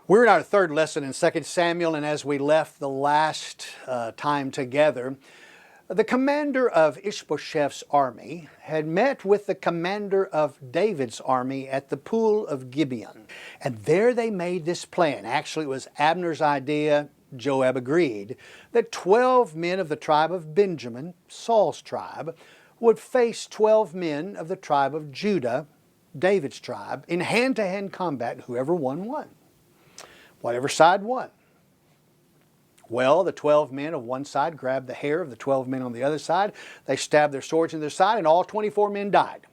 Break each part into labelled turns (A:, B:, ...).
A: We're in our third lesson in 2 Samuel, and as we left the last time together, the commander of Ishbosheth's army had met with the commander of David's army at the pool of Gibeon. And there they made this plan. Actually, it was Abner's idea. Joab agreed that 12 men of the tribe of Benjamin, Saul's tribe, would face 12 men of the tribe of Judah, David's tribe, in hand-to-hand combat. Whoever won, won. Whatever side won. Well, the 12 men of one side grabbed the hair of the 12 men on the other side. They stabbed their swords in their side, and all 24 men died.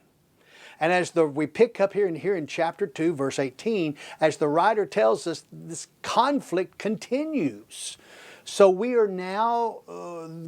A: And as we pick up here in chapter 2, verse 18, as the writer tells us, this conflict continues. So we are now,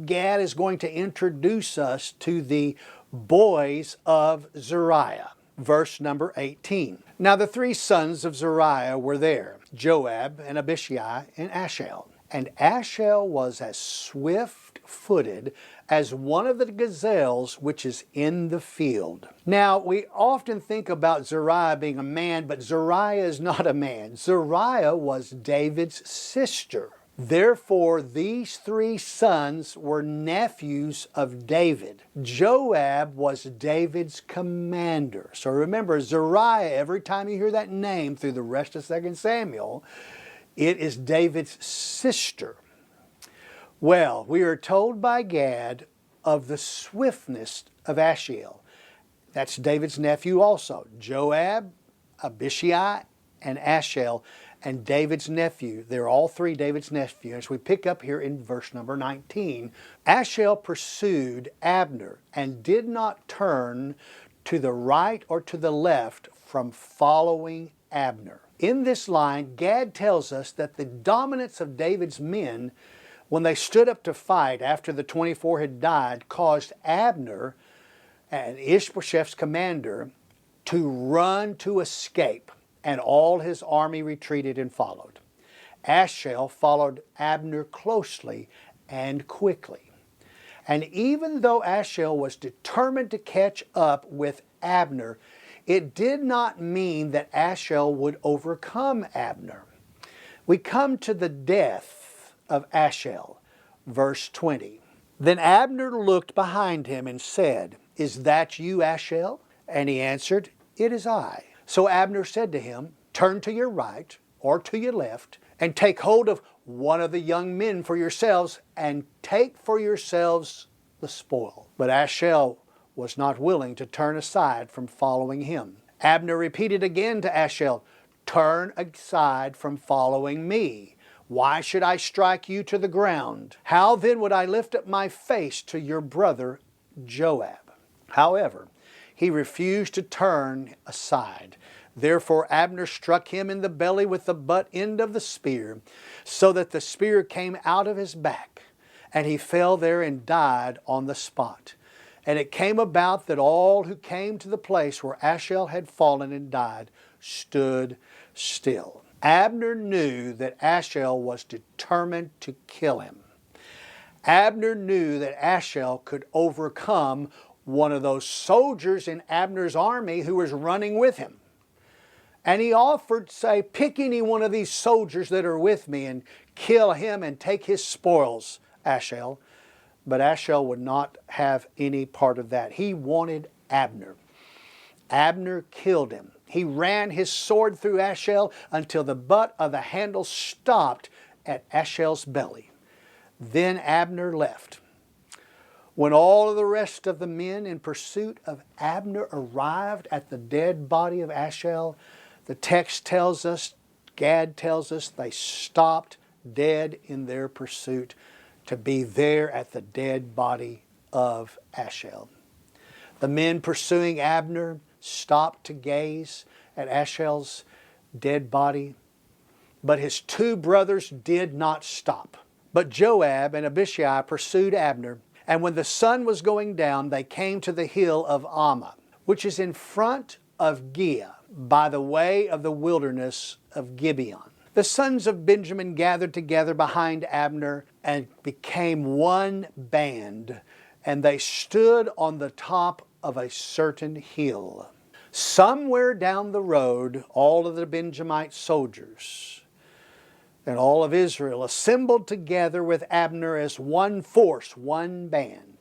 A: Gad is going to introduce us to the boys of Zeruiah. Verse number 18. Now the three sons of Zeruiah were there, Joab and Abishai and Ashel. And Ashel was as swift-footed as one of the gazelles which is in the field. Now, we often think about Zeruiah being a man, but Zeruiah is not a man. Zeruiah was David's sister. Therefore, these three sons were nephews of David. Joab was David's commander. So remember, Zeruiah, every time you hear that name through the rest of 2 Samuel, it is David's sister. Well, we are told by Gad of the swiftness of Ashiel. That's David's nephew also. Joab, Abishai, and Ashel, and David's nephew. They're all three David's nephews. As we pick up here in verse number 19, Ashel pursued Abner and did not turn to the right or to the left from following Abner. In this line, Gad tells us that the dominance of David's men, when they stood up to fight after the 24 had died, caused Abner, and Ishbosheth's commander, to run to escape, and all his army retreated and followed. Ashel followed Abner closely and quickly. And even though Ashel was determined to catch up with Abner, it did not mean that Ashel would overcome Abner. We come to the death of Ashel, verse 20. Then Abner looked behind him and said, "Is that you, Ashel?" And he answered, "It is I." So Abner said to him, "Turn to your right or to your left, and take hold of one of the young men for yourselves, and take for yourselves the spoil." But Ashel was not willing to turn aside from following him. Abner repeated again to Ashel, "Turn aside from following me. Why should I strike you to the ground? How then would I lift up my face to your brother Joab?" However, he refused to turn aside. Therefore Abner struck him in the belly with the butt end of the spear, so that the spear came out of his back, and he fell there and died on the spot. And it came about that all who came to the place where Ashel had fallen and died stood still. Abner knew that Ashel was determined to kill him. Abner knew that Ashel could overcome one of those soldiers in Abner's army who was running with him. And he offered, say, "Pick any one of these soldiers that are with me and kill him and take his spoils, Ashel." But Ashel would not have any part of that. He wanted Abner. Abner killed him. He ran his sword through Ashel until the butt of the handle stopped at Ashel's belly. Then Abner left. When all of the rest of the men in pursuit of Abner arrived at the dead body of Ashel, the text tells us, Gad tells us, they stopped dead in their pursuit to be there at the dead body of Ashel. The men pursuing Abner stopped to gaze at Ashel's dead body, but his two brothers did not stop. But Joab and Abishai pursued Abner, and when the sun was going down, they came to the hill of Ammah, which is in front of Giah, by the way of the wilderness of Gibeon. The sons of Benjamin gathered together behind Abner and became one band, and they stood on the top of a certain hill. Somewhere down the road, all of the Benjamite soldiers And all of Israel assembled together with Abner as one force, one band.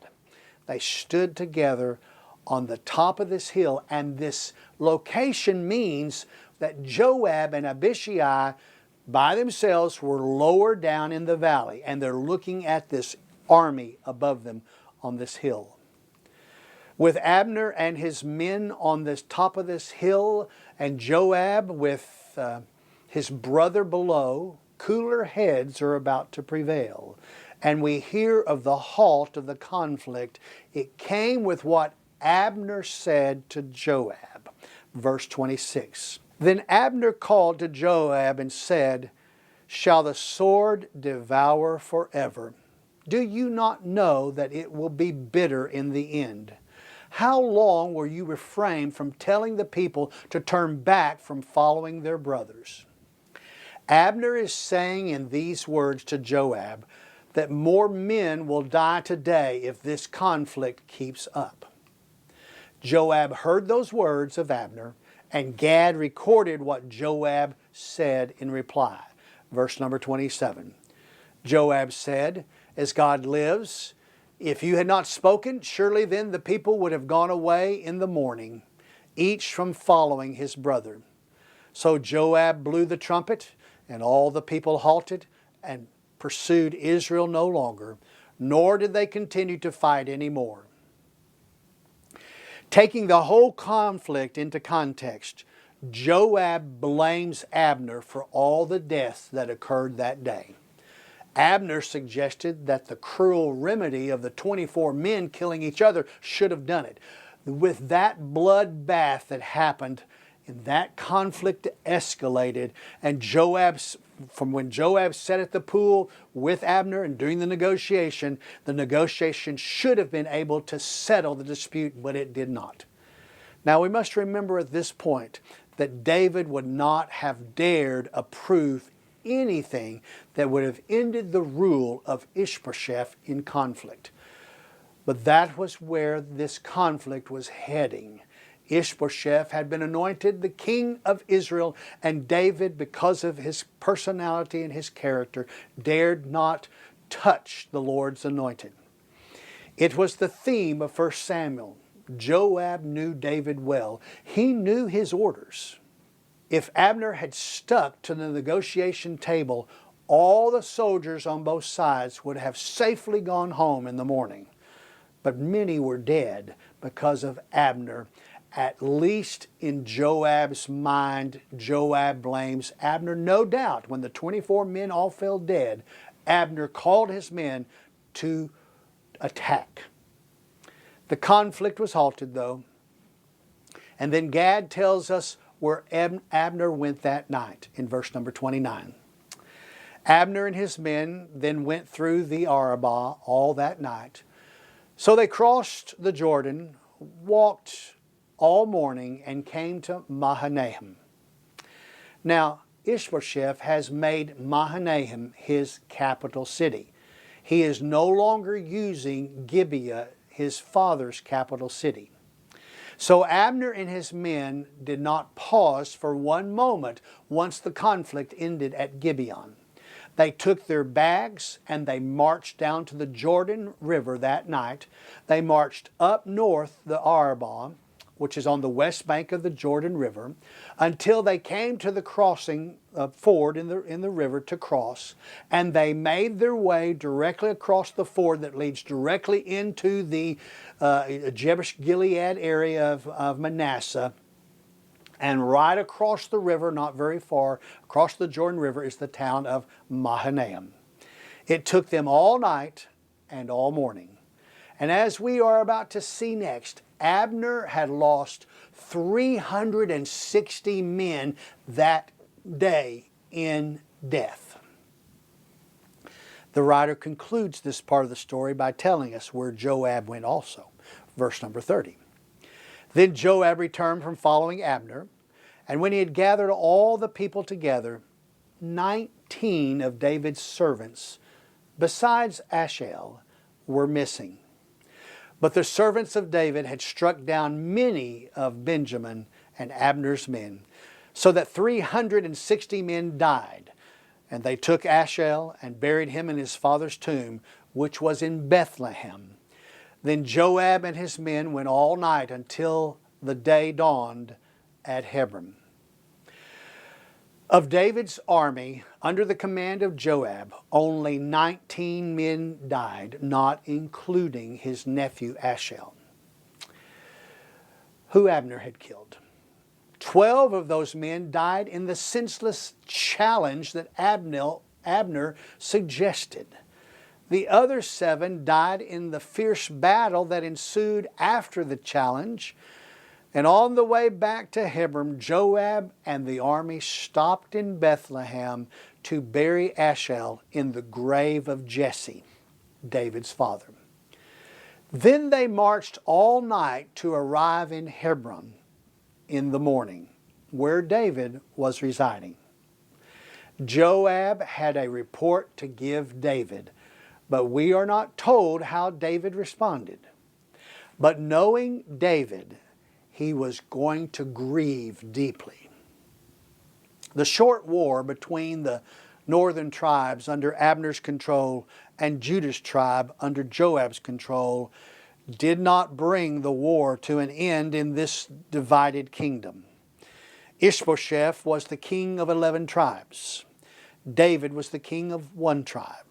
A: They stood together on the top of this hill, and this location means that Joab and Abishai by themselves were lower down in the valley, and they're looking at this army above them on this hill. With Abner and his men on the top of this hill, and Joab with his brother below, cooler heads are about to prevail. And we hear of the halt of the conflict. It came with what Abner said to Joab. Verse 26. Then Abner called to Joab and said, "Shall the sword devour forever? Do you not know that it will be bitter in the end? How long will you refrain from telling the people to turn back from following their brothers?" Abner is saying in these words to Joab that more men will die today if this conflict keeps up. Joab heard those words of Abner, and Gad recorded what Joab said in reply. Verse number 27. Joab said, "As God lives, if you had not spoken, surely then the people would have gone away in the morning, each from following his brother." So Joab blew the trumpet, and all the people halted and pursued Israel no longer, nor did they continue to fight any more. Taking the whole conflict into context, Joab blames Abner for all the deaths that occurred that day. Abner suggested that the cruel remedy of the 24 men killing each other should have done it. With that bloodbath that happened, and that conflict escalated, and from when Joab sat at the pool with Abner and during the negotiation should have been able to settle the dispute, but it did not. Now we must remember at this point that David would not have dared approve anything that would have ended the rule of Ishbosheth in conflict. But that was where this conflict was heading. Ishbosheth had been anointed the king of Israel, and David, because of his personality and his character, dared not touch the Lord's anointed. It was the theme of 1 Samuel. Joab knew David well. He knew his orders. If Abner had stuck to the negotiation table, all the soldiers on both sides would have safely gone home in the morning. But many were dead because of Abner. At least in Joab's mind, Joab blames Abner. No doubt, when the 24 men all fell dead, Abner called his men to attack. The conflict was halted, though. And then Gad tells us where Abner went that night in verse number 29. Abner and his men then went through the Arabah all that night. So they crossed the Jordan, walked all morning, and came to Mahanaim. Now, Ishbosheth has made Mahanaim his capital city. He is no longer using Gibeah, his father's capital city. So Abner and his men did not pause for one moment once the conflict ended at Gibeon. They took their bags and they marched down to the Jordan River that night. They marched up north the Arabah, which is on the west bank of the Jordan River, until they came to the crossing ford in the river to cross, and they made their way directly across the ford that leads directly into the Jabesh Gilead area of Manasseh. And right across the river, not very far, across the Jordan River, is the town of Mahanaim. It took them all night and all morning. And as we are about to see next, Abner had lost 360 men that day in death. The writer concludes this part of the story by telling us where Joab went also. Verse number 30. Then Joab returned from following Abner, and when he had gathered all the people together, 19 of David's servants, besides Asahel, were missing. But the servants of David had struck down many of Benjamin and Abner's men, so that 360 men died. And they took Ashel and buried him in his father's tomb, which was in Bethlehem. Then Joab and his men went all night until the day dawned at Hebron. Of David's army, under the command of Joab, only 19 men died, not including his nephew Ashel, who Abner had killed. 12 of those men died in the senseless challenge that Abner suggested. The other 7 died in the fierce battle that ensued after the challenge. And on the way back to Hebron, Joab and the army stopped in Bethlehem to bury Ashel in the grave of Jesse, David's father. Then they marched all night to arrive in Hebron in the morning, where David was residing. Joab had a report to give David, but we are not told how David responded. But knowing David, he was going to grieve deeply. The short war between the northern tribes under Abner's control and Judah's tribe under Joab's control did not bring the war to an end in this divided kingdom. Ishbosheth was the king of 11 tribes. David was the king of 1 tribe.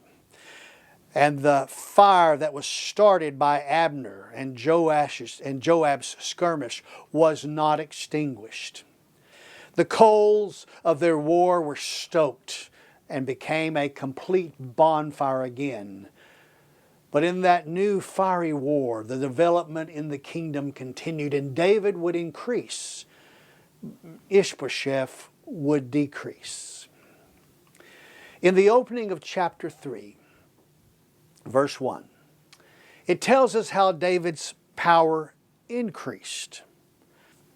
A: And the fire that was started by Abner and Joab's skirmish was not extinguished. The coals of their war were stoked and became a complete bonfire again. But in that new fiery war, the development in the kingdom continued, and David would increase. Ishbosheth would decrease. In the opening of chapter 3, verse 1, it tells us how David's power increased.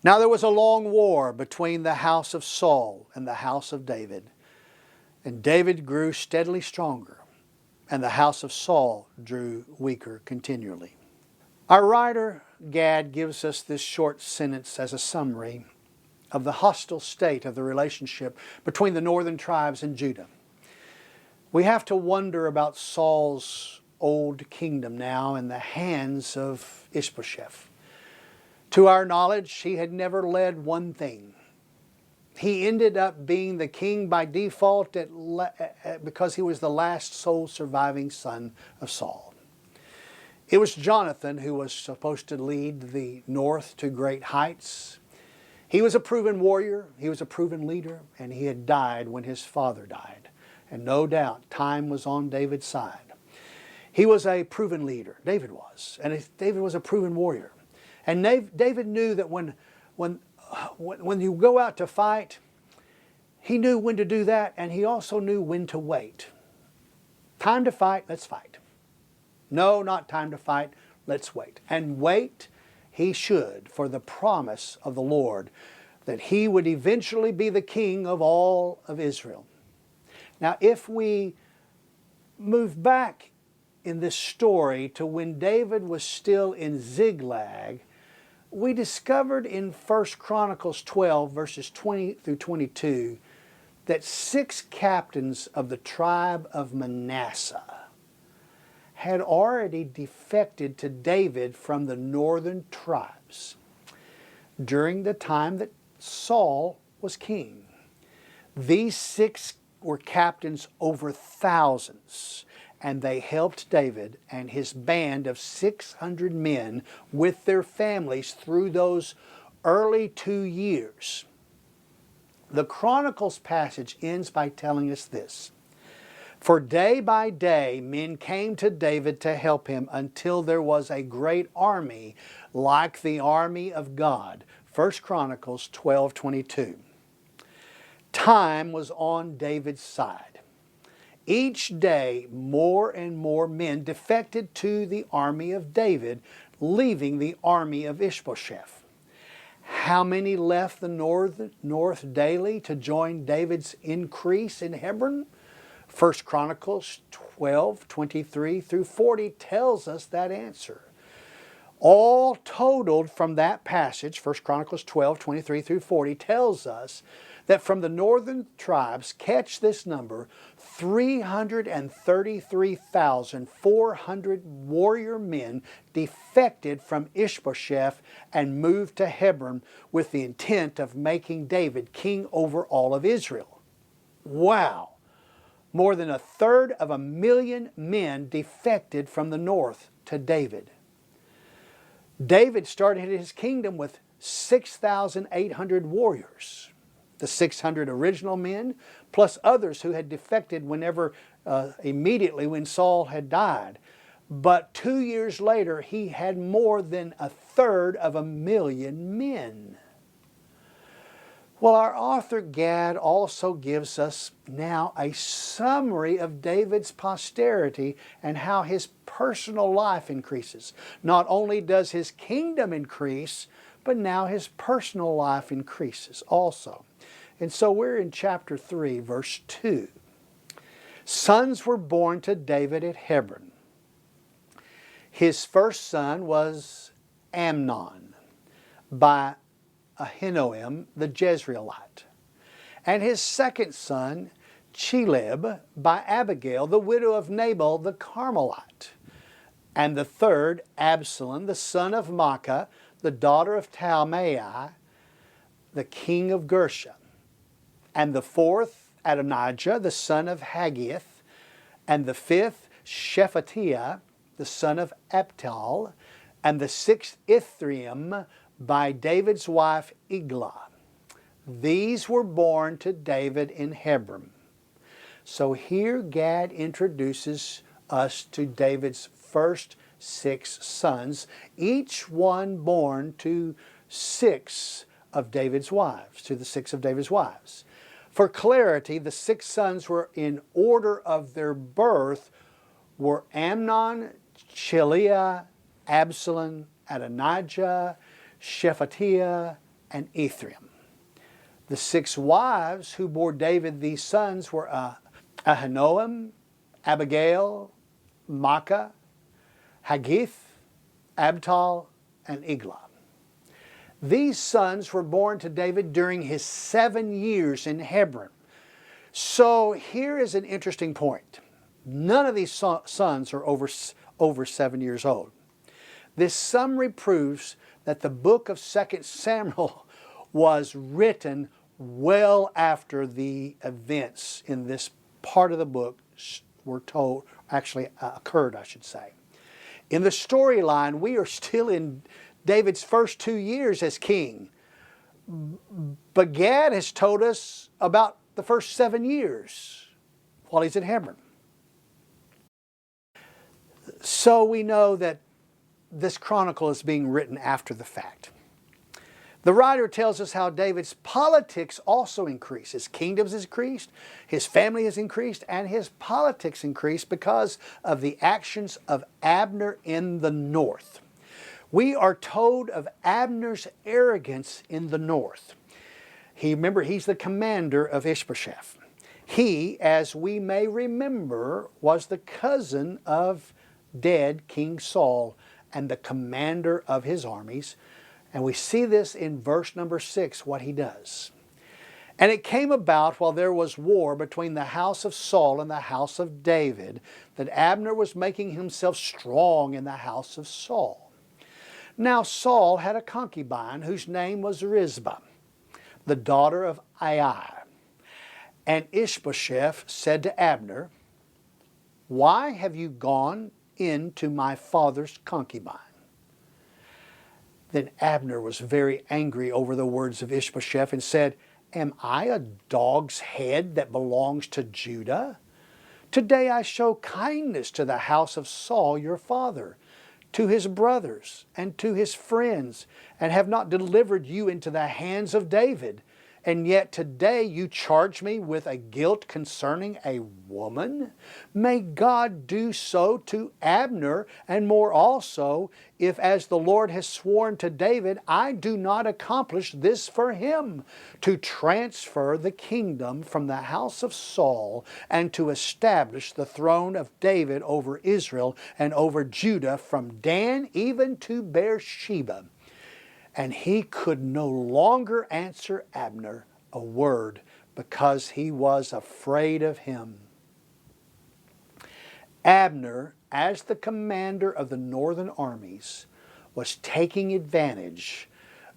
A: Now there was a long war between the house of Saul and the house of David, and David grew steadily stronger, and the house of Saul grew weaker continually. Our writer, Gad, gives us this short sentence as a summary of the hostile state of the relationship between the northern tribes and Judah. We have to wonder about Saul's old kingdom now in the hands of Ishbosheth. To our knowledge, he had never led one thing. He ended up being the king by default because he was the last sole surviving son of Saul. It was Jonathan who was supposed to lead the north to great heights. He was a proven warrior, he was a proven leader, and he had died when his father died. And no doubt time was on David's side. He was a proven leader, David was, and David was a proven warrior. And David knew that when you go out to fight, he knew when to do that, and he also knew when to wait. Time to fight, let's fight. No, not time to fight, let's wait. And wait he should for the promise of the Lord that he would eventually be the king of all of Israel. Now, if we move back in this story to when David was still in Ziklag, we discovered in 1 Chronicles 12, verses 20 through 22, that 6 captains of the tribe of Manasseh had already defected to David from the northern tribes during the time that Saul was king. These 6 were captains over thousands, and they helped David and his band of 600 men with their families through those early 2 years. The Chronicles passage ends by telling us this: "For day by day men came to David to help him until there was a great army like the army of God." 1 Chronicles 12:22. Time was on David's side. Each day, more and more men defected to the army of David, leaving the army of Ishbosheth. How many left the north daily to join David's increase in Hebron? 1 Chronicles 12:23 through 40 tells us that answer. All totaled from that passage, 1 Chronicles 12, 23 through 40, tells us that from the northern tribes, catch this number, 333,400 warrior men defected from Ishbosheth and moved to Hebron with the intent of making David king over all of Israel. Wow! More than 1/3 men defected from the north to David. David started his kingdom with 6,800 warriors. The 600 original men, plus others who had defected immediately when Saul had died. But 2 years later, he had more than 1/3 men. Well, our author Gad also gives us now a summary of David's posterity and how his personal life increases. Not only does his kingdom increase, but now his personal life increases also. And so we're in chapter 3, verse 2. Sons were born to David at Hebron. His first son was Amnon by Ahinoam the Jezreelite, and his second son Cheleb by Abigail the widow of Nabal the Carmelite, and the third Absalom the son of Maacah the daughter of Talmai the king of Geshur, and the fourth Adonijah the son of Haggith, and the fifth Shephatiah the son of Abtal, and the sixth Ithream by David's wife Eglah. These were born to David in Hebron. So here Gad introduces us to David's first 6 sons, each one born to 6 of David's wives, For clarity, the 6 sons were in order of their birth were Amnon, Cheleb, Absalom, Adonijah, Shephatiah, and Ithream. The 6 wives who bore David these sons were Ahinoam, Abigail, Maacah, Haggith, Abtal, and Eglah. These sons were born to David during his 7 years in Hebron. So here is an interesting point. None of these sons are over 7 years old. This summary proves that the book of 2 Samuel was written well after the events in this part of the book occurred, I should say. In the storyline, we are still in David's first 2 years as king. But Gad has told us about the first 7 years while he's in Hebron. So we know that this chronicle is being written after the fact. The writer tells us how David's politics also increased. His kingdoms increased, his family has increased, and his politics increased because of the actions of Abner in the north. We are told of Abner's arrogance in the north. Remember, he's the commander of Ishbosheth. He, as we may remember, was the cousin of dead King Saul and the commander of his armies. And we see this in verse number 6, what he does. And it came about while there was war between the house of Saul and the house of David, that Abner was making himself strong in the house of Saul. Now Saul had a concubine whose name was Rizbah, the daughter of Aiah. And Ishbosheth said to Abner, "Why have you gone into my father's concubine?" Then Abner was very angry over the words of Ishbosheth and said, "Am I a dog's head that belongs to Judah? Today I show kindness to the house of Saul your father, to his brothers and to his friends, and have not delivered you into the hands of David. and yet today you charge me with a guilt concerning a woman? May God do so to Abner, and more also, if as the Lord has sworn to David, I do not accomplish this for him, to transfer the kingdom from the house of Saul, and to establish the throne of David over Israel and over Judah from Dan even to Beersheba. And he could no longer answer Abner a word, because he was afraid of him. Abner, as the commander of the northern armies, was taking advantage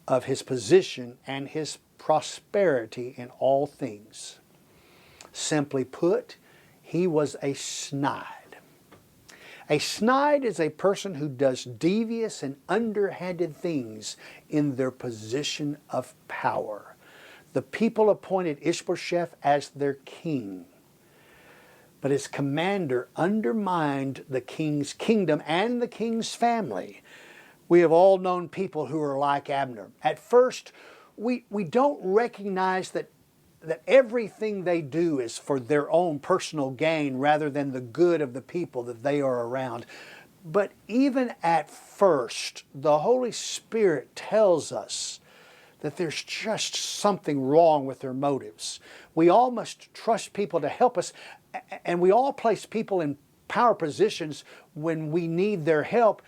A: of his position and his prosperity in all things. Simply put, he was a snide. A snide is a person who does devious and underhanded things in their position of power. The people appointed Ishbosheth as their king, but his commander undermined the king's kingdom and the king's family. We have all known people who are like Abner. At first, we don't recognize that everything they do is for their own personal gain rather than the good of the people that they are around. But even at first, the Holy Spirit tells us that there's just something wrong with their motives. We all must trust people to help us, and we all place people in power positions when we need their help.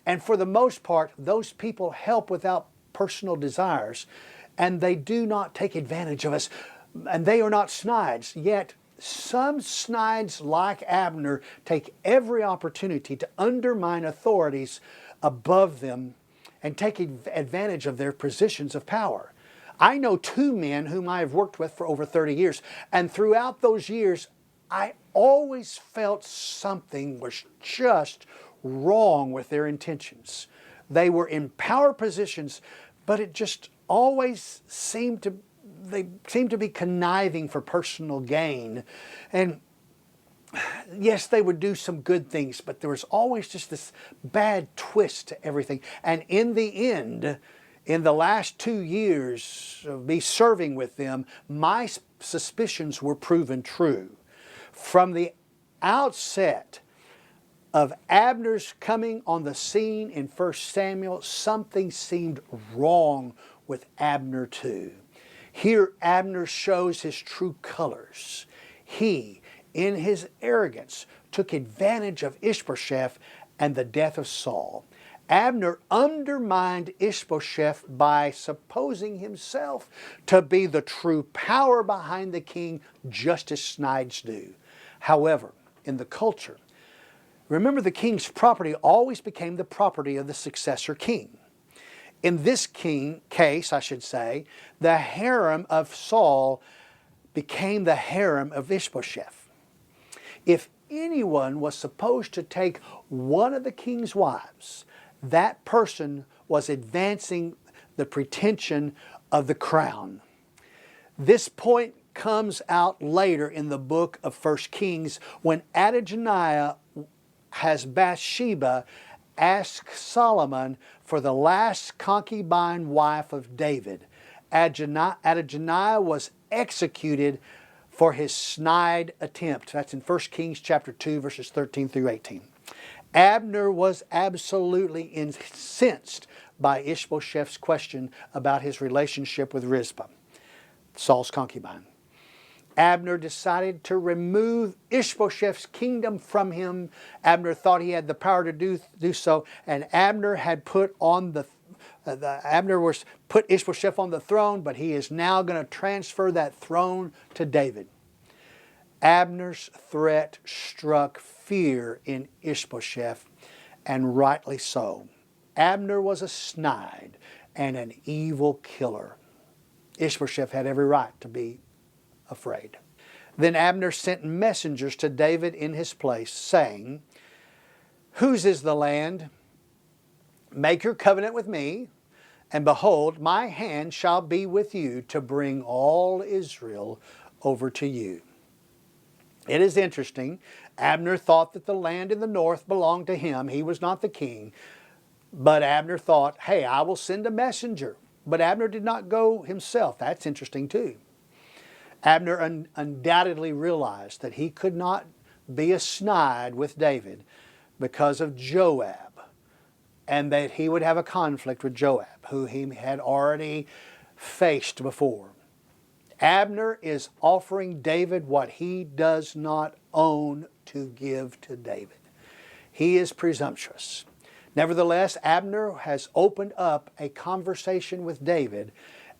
A: And for the most part, those people help without personal desires, and they do not take advantage of us, and they are not snides. Yet some snides like Abner take every opportunity to undermine authorities above them and take advantage of their positions of power. I know two men whom I have worked with for over 30 years, and throughout those years I always felt something was just wrong with their intentions. They were in power positions, but it just always seemed to be conniving for personal gain. And yes, they would do some good things, but there was always just this bad twist to everything. And in the end, in the last 2 years of me serving with them, my suspicions were proven true. From the outset of Abner's coming on the scene in 1 Samuel, something seemed wrong with Abner too. Here Abner shows his true colors. He, in his arrogance, took advantage of Ishbosheth and the death of Saul. Abner undermined Ishbosheth by supposing himself to be the true power behind the king, just as snides do. However, in the culture, remember, the king's property always became the property of the successor king. In this case, the harem of Saul became the harem of Ishbosheth. If anyone was supposed to take one of the king's wives, that person was advancing the pretension of the crown. This point comes out later in the book of 1 Kings when Adonijah has Bathsheba ask Solomon for the last concubine wife of David. Adonijah was executed for his snide attempt. That's in 1 Kings chapter 2, verses 13 through 18. Abner was absolutely incensed by Ishbosheth's question about his relationship with Rizpah, Saul's concubine. Abner decided to remove Ishbosheth's kingdom from him. Abner thought he had the power to do so, and Abner had put Ishbosheth on the throne, but he is now going to transfer that throne to David. Abner's threat struck fear in Ishbosheth, and rightly so. Abner was a snide and an evil killer. Ishbosheth had every right to be afraid. Then Abner sent messengers to David in his place, saying, "Whose is the land? Make your covenant with me, and behold, my hand shall be with you to bring all Israel over to you." It is interesting. Abner thought that the land in the north belonged to him. He was not the king. But Abner thought, hey, I will send a messenger But Abner did not go himself. That's interesting too. Abner undoubtedly realized that he could not be a snide with David because of Joab, and that he would have a conflict with Joab, who he had already faced before. Abner is offering David what he does not own to give to David. He is presumptuous. Nevertheless, Abner has opened up a conversation with David,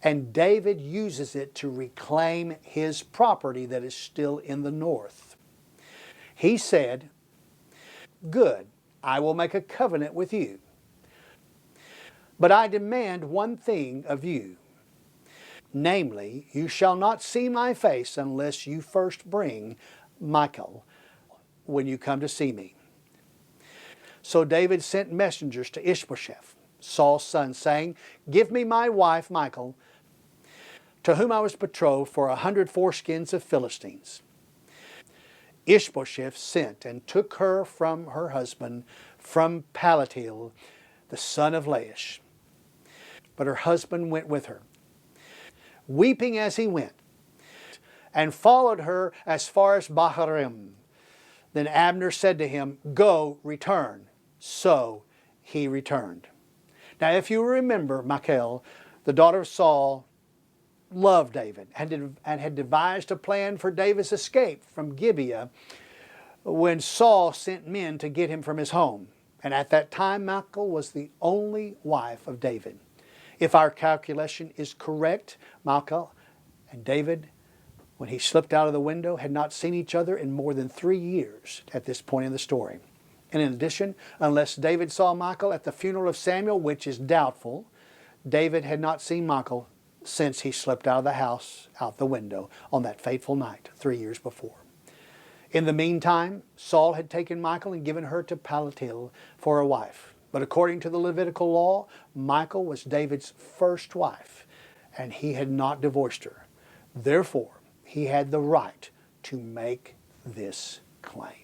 A: and David uses it to reclaim his property that is still in the north. He said, "Good, I will make a covenant with you. But I demand one thing of you. Namely, you shall not see my face unless you first bring Michal when you come to see me." So David sent messengers to Ishbosheth, Saul's son, saying, "Give me my wife Michal, to whom I was betrothed, for 100 foreskins of Philistines." Ishbosheth sent and took her from her husband, from Palatiel, the son of Laish. But her husband went with her, weeping as he went, and followed her as far as Baharim. Then Abner said to him, "Go, return." So he returned. Now, if you remember, Michal, the daughter of Saul, loved David and had devised a plan for David's escape from Gibeah when Saul sent men to get him from his home. And at that time, Michal was the only wife of David. If our calculation is correct, Michal and David, when he slipped out of the window, had not seen each other in more than 3 years at this point in the story. And in addition, unless David saw Michal at the funeral of Samuel, which is doubtful, David had not seen Michal since he slipped out of the house, out the window, on that fateful night 3 years before. In the meantime, Saul had taken Michal and given her to Palatiel for a wife. But according to the Levitical law, Michal was David's first wife, and he had not divorced her. Therefore, he had the right to make this claim.